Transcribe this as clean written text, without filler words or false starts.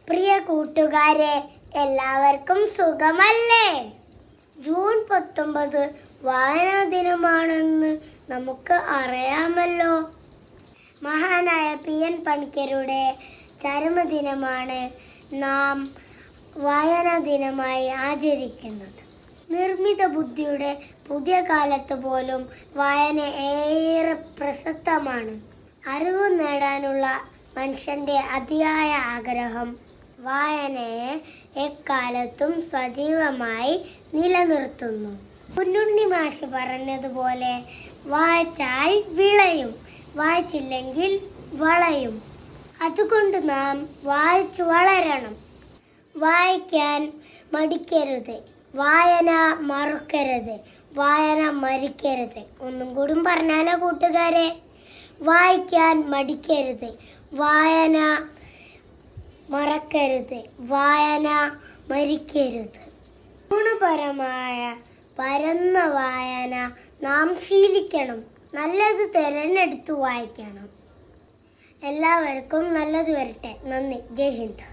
പ്രിയ കൂട്ടുകാരെ, എല്ലാവർക്കും സുഖമല്ലേ? ജൂൺ 19 വായനാ ദിനമാണെന്ന് നമുക്ക് അറിയാമല്ലോ. മഹാനായ PN പണിക്കരുടെ ചരമദിനമാണ് നാം വായനാ ദിനമായി ആചരിക്കുന്നത്. നിർമ്മിത ബുദ്ധിയുടെ പുതിയ കാലത്ത് പോലും വായന ഏറെ പ്രസക്തമാണ്. അറിവ് നേടാനുള്ള മനുഷ്യന്റെ അതിയായ ആഗ്രഹം വായനയെ എക്കാലത്തും സജീവമായി നിലനിർത്തുന്നു. കുഞ്ഞുണ്ണി മാഷ് പറഞ്ഞതുപോലെ വായിച്ചാൽ വിളയും, വായിച്ചില്ലെങ്കിൽ വളയും. അതുകൊണ്ട് നാം വായിച്ചു വളരണം. വായിക്കാൻ മടിക്കരുത്, വായന മറക്കരുത്, വായന മരിക്കരുത്. ഒന്നും കൂടി പറഞ്ഞാലോ കൂട്ടുകാരെ? വായിക്കാൻ മടിക്കരുത്, വായന മറക്കരുത്, വായന മരിക്കരുത്. ഗുണപരമായ പരന്ന വായന നാം ശീലിക്കണം. നല്ലത് തിരഞ്ഞെടുത്ത് വായിക്കണം. എല്ലാവർക്കും നല്ലത് വരട്ടെ. നന്ദി. ജയ് ഹിന്ദ്.